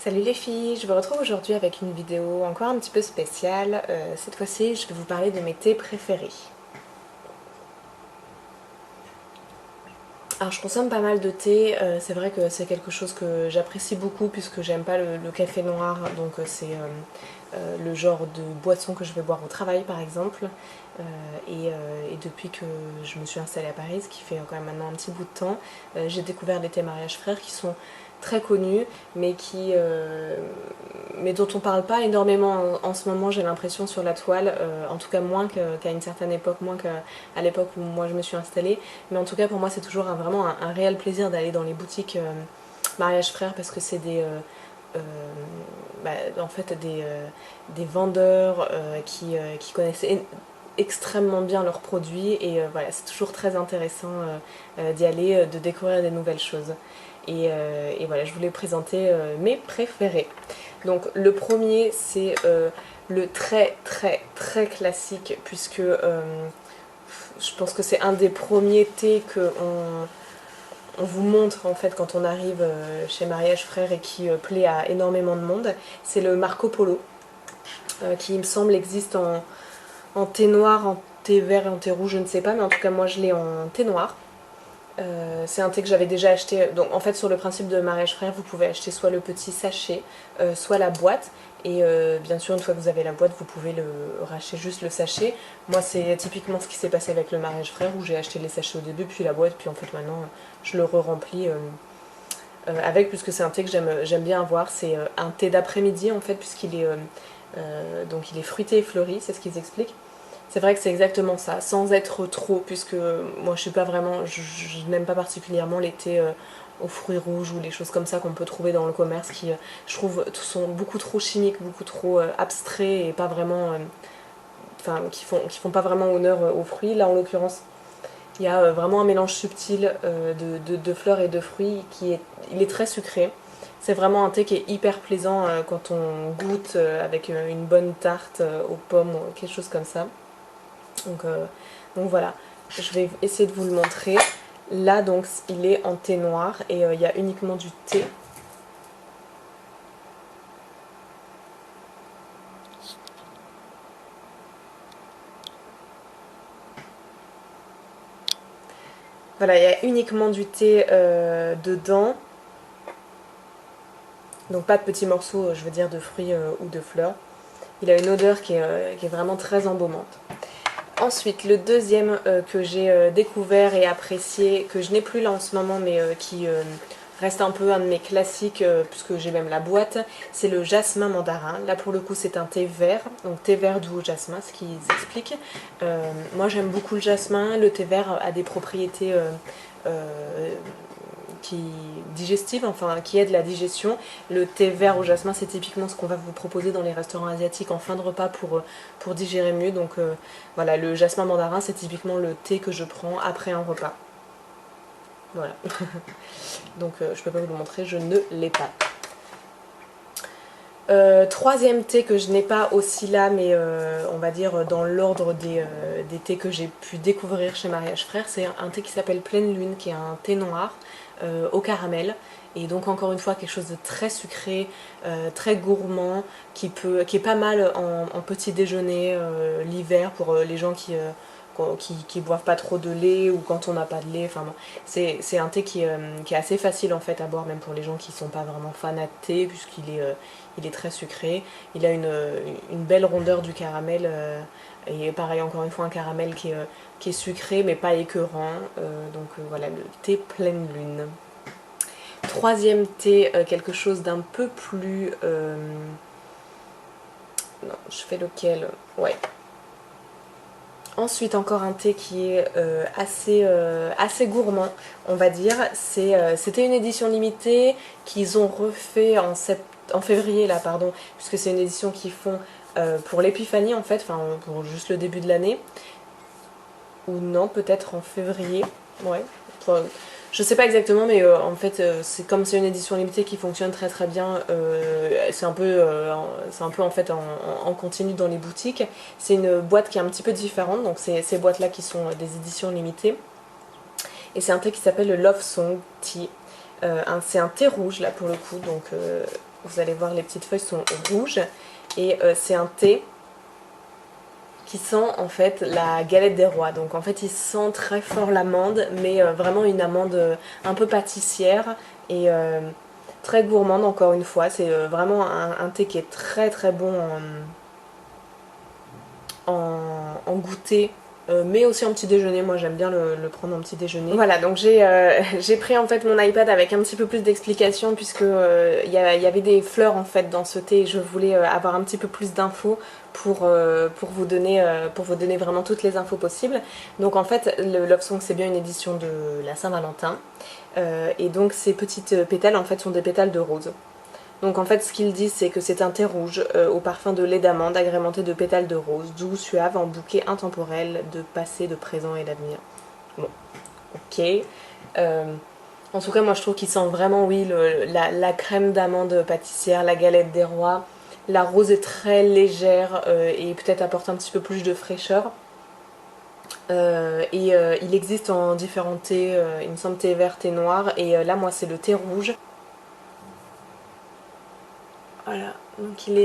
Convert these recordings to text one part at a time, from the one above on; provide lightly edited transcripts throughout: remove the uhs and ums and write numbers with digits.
Salut les filles, je vous retrouve aujourd'hui avec une vidéo encore un petit peu spéciale. Cette fois-ci, je vais vous parler de mes thés préférés. Alors je consomme pas mal de thé, c'est vrai que c'est quelque chose que j'apprécie beaucoup puisque j'aime pas le café noir, donc c'est le genre de boisson que je vais boire au travail par exemple. Et depuis que je me suis installée à Paris, ce qui fait quand même maintenant un petit bout de temps, j'ai découvert les thés Mariage Frères qui sont très connus mais dont on parle pas énormément en ce moment, j'ai l'impression, sur la toile, en tout cas moins qu'à une certaine époque, moins qu'à l'époque où moi je me suis installée. Mais en tout cas pour moi c'est toujours vraiment un réel plaisir d'aller dans les boutiques Mariage Frères parce que c'est euh, en fait des vendeurs qui connaissent extrêmement bien leurs produits et voilà, c'est toujours très intéressant d'y aller, de découvrir des nouvelles choses. Et voilà, je voulais présenter mes préférés. Donc le premier c'est le très très très classique puisque je pense que c'est un des premiers thés que on vous montre en fait quand on arrive chez Mariage Frères et qui plaît à énormément de monde. C'est le Marco Polo qui il me semble existe en thé noir, en thé vert et en thé rouge, je ne sais pas, mais en tout cas moi je l'ai en thé noir. C'est un thé que j'avais déjà acheté. Donc en fait sur le principe de Mariage Frères, vous pouvez acheter soit le petit sachet, soit la boîte. Et bien sûr une fois que vous avez la boîte, vous pouvez racheter juste le sachet. Moi c'est typiquement ce qui s'est passé avec le Mariage Frères où j'ai acheté les sachets au début, puis la boîte, puis en fait maintenant je le re-remplis avec, puisque c'est un thé que j'aime bien avoir. C'est un thé d'après-midi en fait, puisqu'il est, donc il est fruité et fleuri, c'est ce qu'ils expliquent. C'est vrai que c'est exactement ça, sans être trop, puisque moi je suis pas vraiment, je n'aime pas particulièrement les thés aux fruits rouges ou les choses comme ça qu'on peut trouver dans le commerce qui, je trouve, sont beaucoup trop chimiques, beaucoup trop abstraits et pas vraiment, enfin, qui font pas vraiment honneur aux fruits. Là en l'occurrence, il y a vraiment un mélange subtil de fleurs et de fruits il est très sucré. C'est vraiment un thé qui est hyper plaisant quand on goûte avec une bonne tarte aux pommes ou quelque chose comme ça. Donc, donc voilà, je vais essayer de vous le montrer. Là donc il est en thé noir et il y a uniquement du thé. Voilà, il y a uniquement du thé dedans. Donc pas de petits morceaux, je veux dire, de fruits ou de fleurs. Il a une odeur qui est vraiment très embaumante. Ensuite, le deuxième que j'ai découvert et apprécié, que je n'ai plus là en ce moment, mais qui reste un peu un de mes classiques, puisque j'ai même la boîte, c'est le jasmin mandarin. Là, pour le coup, c'est un thé vert, donc thé vert doux au jasmin, ce qu'ils expliquent. Moi, j'aime beaucoup le jasmin. Le thé vert a des propriétés digestives, enfin qui aident la digestion. Le thé vert au jasmin, c'est typiquement ce qu'on va vous proposer dans les restaurants asiatiques en fin de repas pour digérer mieux. Donc voilà, le jasmin mandarin, c'est typiquement le thé que je prends après un repas. Voilà. Donc je peux pas vous le montrer, je ne l'ai pas. Troisième thé que je n'ai pas aussi là, mais on va dire dans l'ordre des thés que j'ai pu découvrir chez Mariage Frères, c'est un thé qui s'appelle Pleine Lune, qui est un thé noir au caramel. Et donc encore une fois quelque chose de très sucré, très gourmand, qui est pas mal en petit déjeuner l'hiver pour les gens qui boivent pas trop de lait ou quand on n'a pas de lait. Enfin, bon, c'est un thé qui est assez facile en fait à boire, même pour les gens qui sont pas vraiment fans de thé, il est très sucré. Il a une belle rondeur du caramel et pareil encore une fois un caramel qui est sucré mais pas écœurant. Donc voilà, le thé Pleine Lune. Troisième thé, quelque chose d'un peu plus... Non, je fais lequel? Ouais. Ensuite, encore un thé qui est assez gourmand, on va dire. C'était une édition limitée qu'ils ont refait en février, là, pardon, puisque c'est une édition qu'ils font pour l'épiphanie, en fait, enfin, pour juste le début de l'année. Ou non, peut-être en février, ouais. Enfin, je sais pas exactement, mais en fait, c'est comme c'est une édition limitée qui fonctionne très très bien. C'est un peu en fait en continu dans les boutiques. C'est une boîte qui est un petit peu différente, donc c'est ces boîtes-là qui sont des éditions limitées. Et c'est un thé qui s'appelle le Love Song Tea. C'est un thé rouge là pour le coup, donc vous allez voir les petites feuilles sont rouges et c'est un thé qui sent en fait la galette des rois. Donc en fait il sent très fort l'amande, mais vraiment une amande un peu pâtissière et très gourmande encore une fois. C'est vraiment un thé qui est très très bon en goûter. Mais aussi en petit déjeuner, moi j'aime bien le prendre en petit déjeuner. Voilà, donc j'ai pris en fait mon iPad avec un petit peu plus d'explications puisque il y avait des fleurs en fait dans ce thé et je voulais avoir un petit peu plus d'infos pour vous donner vraiment toutes les infos possibles. Donc en fait le Love Song c'est bien une édition de la Saint-Valentin et donc ces petites pétales en fait sont des pétales de rose. Donc en fait ce qu'ils disent c'est que c'est un thé rouge au parfum de lait d'amande agrémenté de pétales de rose, doux, suave, en bouquet intemporel de passé, de présent et d'avenir. Bon, ok. En tout cas moi je trouve qu'il sent vraiment oui la crème d'amande pâtissière, la galette des rois. La rose est très légère et peut-être apporte un petit peu plus de fraîcheur. Il existe en différents thés, il me semble thé vert, thé noir et là moi c'est le thé rouge. Voilà, donc il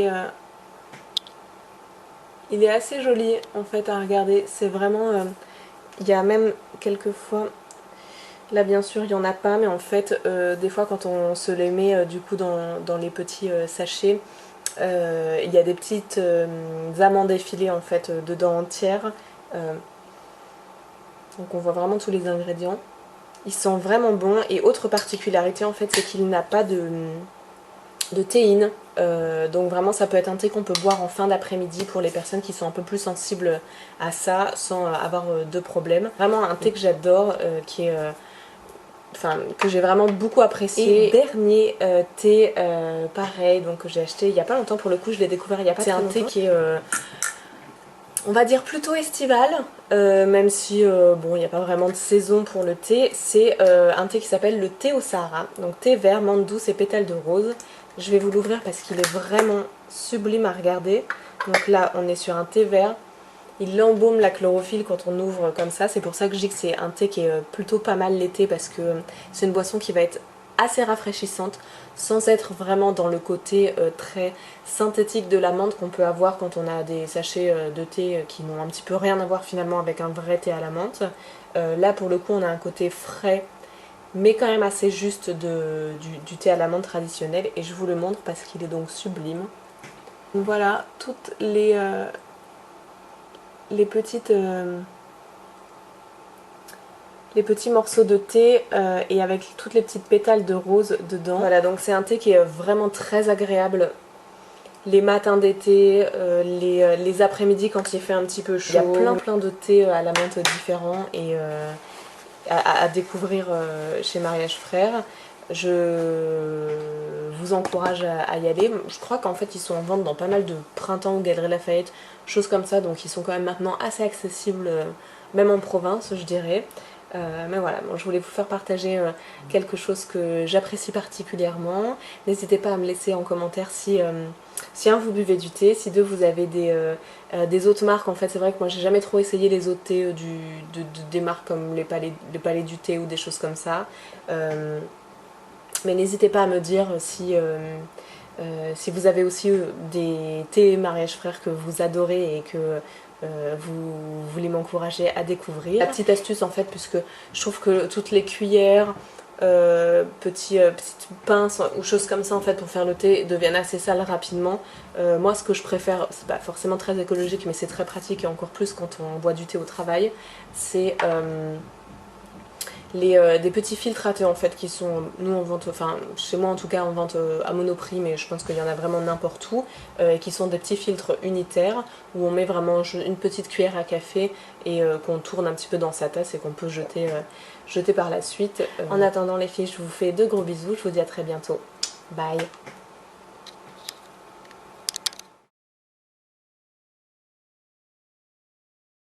est assez joli en fait à regarder. C'est vraiment, il y a même quelques fois, là bien sûr il n'y en a pas, mais en fait des fois quand on se les met du coup dans les petits sachets, il y a des petites amandes effilées en fait dedans entières. Donc on voit vraiment tous les ingrédients. Il sent vraiment bon et autre particularité en fait c'est qu'il n'a pas de théine, donc vraiment ça peut être un thé qu'on peut boire en fin d'après-midi pour les personnes qui sont un peu plus sensibles à ça sans avoir de problème. Vraiment un thé que j'adore, qui est que j'ai vraiment beaucoup apprécié. Et dernier thé pareil, donc que j'ai acheté il y a pas longtemps, pour le coup je l'ai découvert il y a pas très longtemps. C'est un thé qui est on va dire plutôt estival, même si bon il n'y a pas vraiment de saison pour le thé. C'est un thé qui s'appelle le thé au Sahara, donc thé vert, menthe douce et pétales de rose. Je vais vous l'ouvrir parce qu'il est vraiment sublime à regarder. Donc là on est sur un thé vert, il embaume la chlorophylle quand on ouvre comme ça. C'est pour ça que je dis que c'est un thé qui est plutôt pas mal l'été, parce que c'est une boisson qui va être assez rafraîchissante sans être vraiment dans le côté très synthétique de la menthe qu'on peut avoir quand on a des sachets de thé qui n'ont un petit peu rien à voir finalement avec un vrai thé à la menthe. Là pour le coup on a un côté frais mais quand même assez juste du thé à la menthe traditionnel, et je vous le montre parce qu'il est donc sublime. Donc voilà toutes les petits morceaux de thé et avec toutes les petites pétales de rose dedans. Voilà, donc c'est un thé qui est vraiment très agréable les matins d'été, les après-midi quand il fait un petit peu chaud. Il y a plein de thés à la menthe différents et à découvrir chez Mariage Frères. Je vous encourage à y aller. Je crois qu'en fait ils sont en vente dans pas mal de printemps ou Galeries Lafayette, choses comme ça, donc ils sont quand même maintenant assez accessibles, même en province je dirais. Mais voilà, bon, je voulais vous faire partager quelque chose que j'apprécie particulièrement. N'hésitez pas à me laisser en commentaire si un vous buvez du thé, si deux vous avez des autres marques. En fait c'est vrai que moi j'ai jamais trop essayé les autres thés des marques comme les palais du thé ou des choses comme ça. Mais n'hésitez pas à me dire si vous avez aussi des thés Mariage Frères que vous adorez et que vous voulez m'encourager à découvrir. La petite astuce en fait, puisque je trouve que toutes les cuillères, petites pinces ou choses comme ça en fait pour faire le thé deviennent assez sales rapidement. Moi ce que je préfère, c'est pas forcément très écologique mais c'est très pratique, et encore plus quand on boit du thé au travail, c'est des petits filtres à thé en fait qui sont, nous on vente, enfin chez moi en tout cas on vente à Monoprix, mais je pense qu'il y en a vraiment n'importe où, qui sont des petits filtres unitaires où on met vraiment une petite cuillère à café et qu'on tourne un petit peu dans sa tasse et qu'on peut jeter par la suite. En attendant les filles, je vous fais de gros bisous, je vous dis à très bientôt, bye.